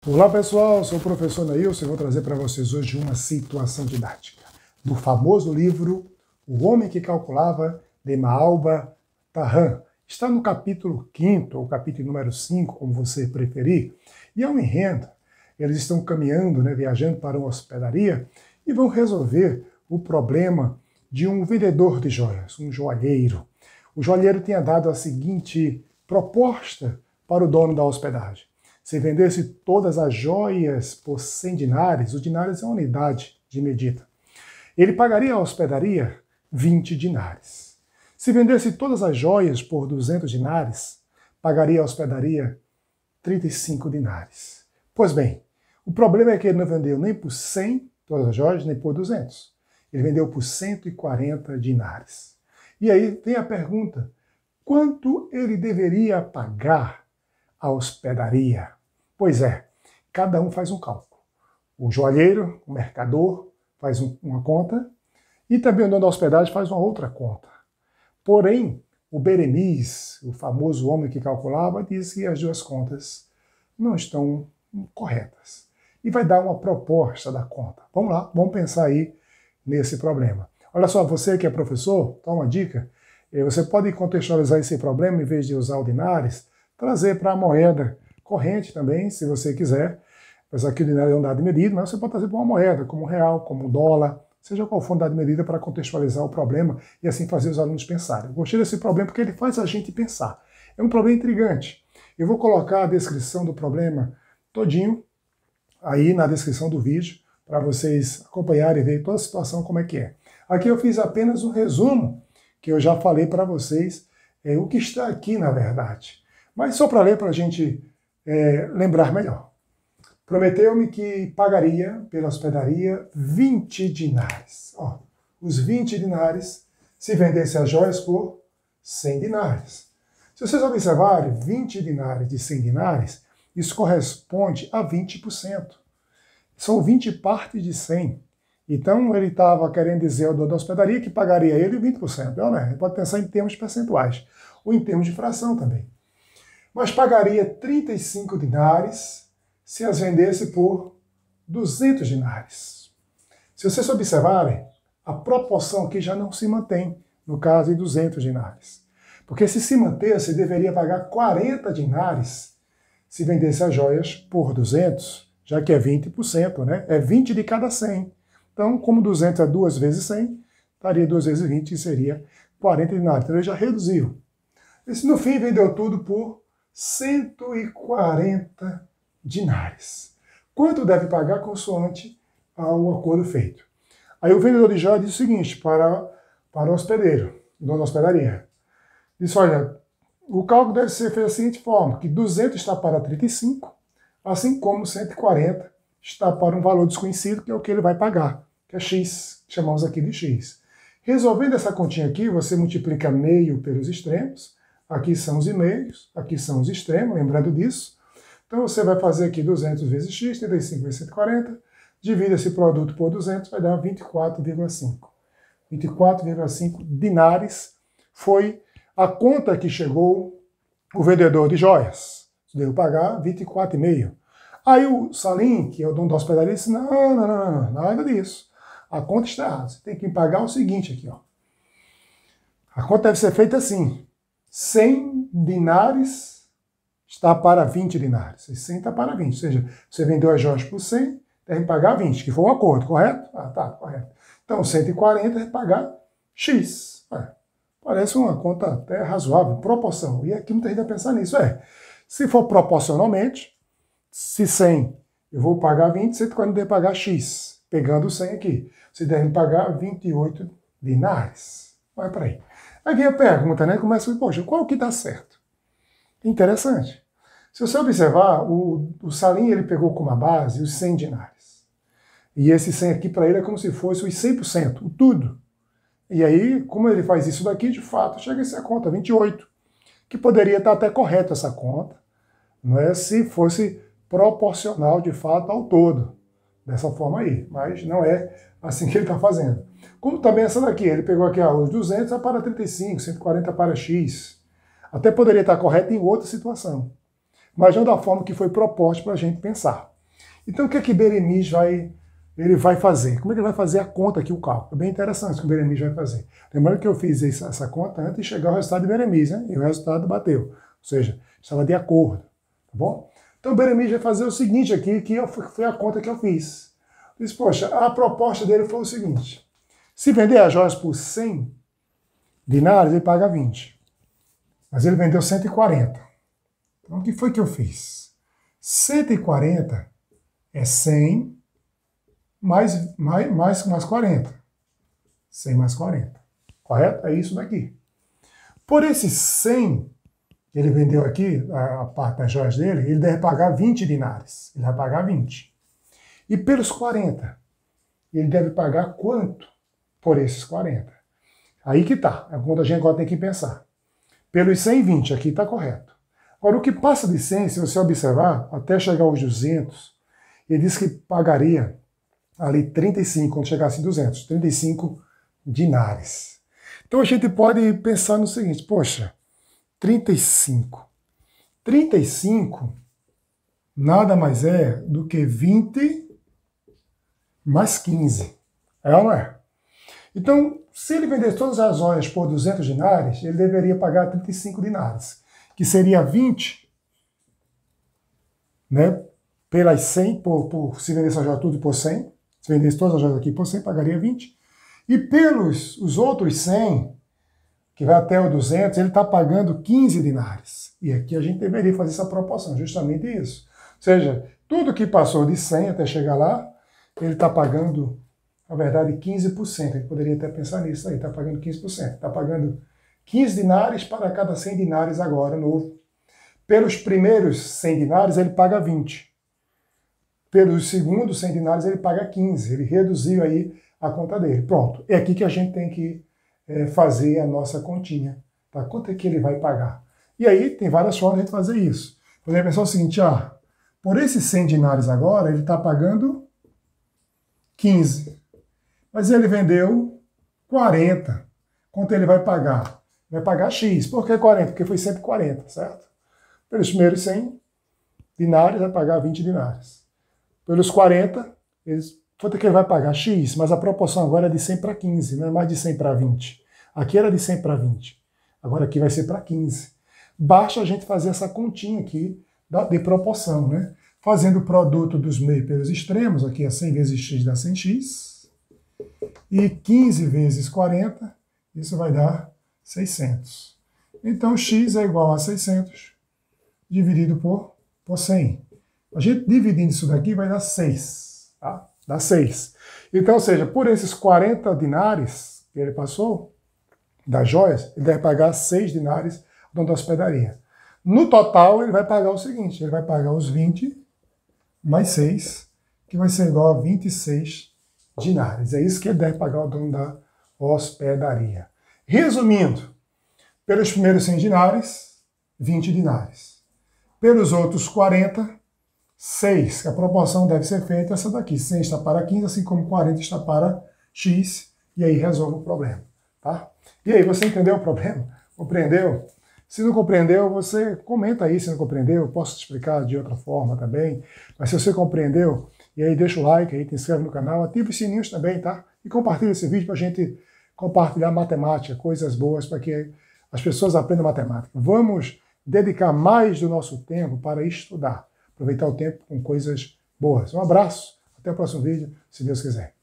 Olá pessoal, sou o professor Nailson e vou trazer para vocês hoje uma situação didática do famoso livro O Homem que Calculava, de Maalba Tahan. Está no capítulo 5º, ou capítulo número 5, como você preferir, e é um enredo. Eles estão caminhando, viajando para uma hospedaria e vão resolver o problema de um vendedor de joias, um joalheiro. O joalheiro tinha dado a seguinte proposta para o dono da hospedagem. Se vendesse todas as joias por 100 dinares, o dinários é uma unidade de medida, ele pagaria a hospedaria 20 dinares. Se vendesse todas as joias por 200 dinares, pagaria a hospedaria 35 dinares. Pois bem, o problema é que ele não vendeu nem por 100 todas as joias, nem por 200. Ele vendeu por 140 dinares. E aí tem a pergunta, quanto ele deveria pagar a hospedaria? Pois é, cada um faz um cálculo. O joalheiro, o mercador, faz uma conta e também o dono da hospedagem faz uma outra conta. Porém, o Beremiz, o famoso homem que calculava, diz que as duas contas não estão corretas. E vai dar uma proposta da conta. Vamos lá, vamos pensar aí nesse problema. Olha só, você que é professor, toma uma dica. Você pode contextualizar esse problema, em vez de usar o dinares, trazer para a moeda corrente também, se você quiser. Apesar que o dinário é um dado de medida, mas você pode trazer para uma moeda, como um real, como um dólar, seja qual for o dado de medida para contextualizar o problema e assim fazer os alunos pensarem. Eu gostei desse problema porque ele faz a gente pensar. É um problema intrigante. Eu vou colocar a descrição do problema todinho aí na descrição do vídeo, para vocês acompanharem e ver toda a situação como é que é. Aqui eu fiz apenas um resumo, que eu já falei para vocês, o que está aqui na verdade. Mas só para ler, para a gente lembrar melhor. Prometeu-me que pagaria pela hospedaria 20 dinares. Ó, os 20 dinares se vendesse as joias por 100 dinares. Se vocês observarem, 20 dinares de 100 dinares, isso corresponde a 20%. São 20 partes de 100. Então ele estava querendo dizer ao dono da hospedaria que pagaria ele 20%. Não, né? Ele pode pensar em termos percentuais, ou em termos de fração também. Mas pagaria 35 dinares se as vendesse por 200 dinares. Se vocês observarem, a proporção aqui já não se mantém, no caso de 200 dinares. Porque se mantesse, deveria pagar 40 dinares se vendesse as joias por 200, já que é 20%, né? É 20 de cada 100. Então, como 200 é 2 vezes 100, daria 2 vezes 20, que seria 40 dinares. Então ele já reduziu. Esse, no fim, vendeu tudo por 140 dinares. Quanto deve pagar consoante ao acordo feito? Aí o vendedor de joias diz o seguinte para o hospedeiro, dono da hospedaria. Diz, olha, o cálculo deve ser feito da seguinte forma, que 200 está para 35, assim como 140 está para um valor desconhecido, que é o que ele vai pagar, que é X, que chamamos aqui de X. Resolvendo essa continha aqui, você multiplica meio pelos extremos, aqui são os meios, aqui são os extremos, lembrando disso. Então você vai fazer aqui 200 vezes x, 35 vezes 140, divide esse produto por 200, vai dar 24,5. 24,5 dinares foi a conta que chegou o vendedor de joias. Deu pagar 24,5. Aí o Salim, que é o dono da hospedaria, disse, não, nada disso. A conta está errada. Você tem que pagar o seguinte aqui, ó. A conta deve ser feita assim. 100 dinares está para 20 dinares. 100 está para 20. Ou seja, você vendeu as joias por 100, deve pagar 20, que foi um acordo, correto? Ah, tá, correto. Então, 140 deve pagar X. Parece uma conta até razoável, proporção. E aqui muita gente vai pensar nisso. Se for proporcionalmente, se 100 eu vou pagar 20, 140 deve pagar X. Pegando o 100 aqui. Você deve pagar 28 dinares. Vai para aí. Aí vem a pergunta, Começa a poxa, qual que está certo? Interessante. Se você observar, o Salim ele pegou como a base os 100 dinares. E esse 100 aqui para ele é como se fosse os 100%, o tudo. E aí, como ele faz isso daqui, de fato, chega a ser a conta, 28. Que poderia estar até correta essa conta, se fosse proporcional de fato ao todo. Dessa forma aí. Mas não é assim que ele está fazendo. Como também essa daqui, ele pegou aqui os 200 para 35, 140 para X. Até poderia estar correto em outra situação. Mas não da forma que foi proposta para a gente pensar. Então o que é que Beremiz vai fazer? Como é que ele vai fazer a conta aqui, o cálculo? É bem interessante o que o Beremiz vai fazer. Lembrando que eu fiz essa conta antes de chegar ao resultado de Beremiz, né? E o resultado bateu. Ou seja, estava de acordo. Tá bom? Então o Beremiz vai fazer o seguinte aqui, que foi a conta que eu fiz. Diz, poxa, a proposta dele foi o seguinte. Se vender as joias por 100 dinários, ele paga 20. Mas ele vendeu 140. Então o que foi que eu fiz? 140 é 100 mais 40. 100 mais 40. Correto? É isso daqui. Por esses 100 que ele vendeu aqui, a parte das joias dele, ele deve pagar 20 dinários. Ele vai pagar 20. E pelos 40, ele deve pagar quanto por esses 40? Aí que tá. É quando a gente agora tem que pensar. Pelos 120, aqui está correto. Agora, o que passa de 100, se você observar, até chegar aos 200, ele disse que pagaria ali 35, quando chegasse em 200, 35 dinários. Então a gente pode pensar no seguinte, poxa, 35. 35 nada mais é do que 20 mais 15. É ou não é? Então, se ele vendesse todas as joias por 200 dinários, ele deveria pagar 35 dinários, que seria 20, né, pelas 100, se vendesse a joia tudo por 100, se vendesse todas as joias aqui por 100, pagaria 20. E pelos os outros 100, que vai até o 200, ele está pagando 15 dinários. E aqui a gente deveria fazer essa proporção, justamente isso. Ou seja, tudo que passou de 100 até chegar lá, ele está pagando, na verdade, 15%. Ele poderia até pensar nisso aí, está pagando 15%. Está pagando 15 dinários para cada 100 dinários agora, novo. Pelos primeiros 100 dinários, ele paga 20. Pelos segundos 100 dinários, ele paga 15. Ele reduziu aí a conta dele. Pronto. É aqui que a gente tem que fazer a nossa continha. Tá? Quanto é que ele vai pagar? E aí tem várias formas de a gente fazer isso. Por exemplo, pensar o seguinte, por esses 100 dinários agora, ele está pagando 15. Mas ele vendeu 40. Quanto ele vai pagar? Vai pagar X. Por que 40? Porque foi sempre 40, certo? Pelos primeiros 100 dinários, vai pagar 20 dinários. Pelos 40, quanto é que ele vai pagar? X. Mas a proporção agora é de 100 para 15, não é mais de 100 para 20. Aqui era de 100 para 20. Agora aqui vai ser para 15. Basta a gente fazer essa continha aqui de proporção, né? Fazendo o produto dos meios pelos extremos, aqui é 100 vezes x dá 100x, e 15 vezes 40, isso vai dar 600. Então x é igual a 600 dividido por 100. A gente dividindo isso daqui vai dar 6, tá? Dá 6. Então, ou seja, por esses 40 dinários que ele passou, das joias, ele deve pagar 6 dinários da hospedaria. No total, ele vai pagar o seguinte, ele vai pagar os 20 mais 6, que vai ser igual a 26 dinários. É isso que ele deve pagar ao dono da hospedaria. Resumindo, pelos primeiros 100 dinários, 20 dinários. Pelos outros 40, 6, que a proporção deve ser feita essa daqui. 100 está para 15, assim como 40 está para x, e aí resolve o problema. Tá? E aí, você entendeu o problema? Compreendeu? Se não compreendeu, você comenta aí se não compreendeu, eu posso te explicar de outra forma também. Mas se você compreendeu, e aí deixa o like aí, te inscreve no canal, ativa os sininhos também, tá? E compartilha esse vídeo para a gente compartilhar matemática, coisas boas para que as pessoas aprendam matemática. Vamos dedicar mais do nosso tempo para estudar, aproveitar o tempo com coisas boas. Um abraço, até o próximo vídeo, se Deus quiser.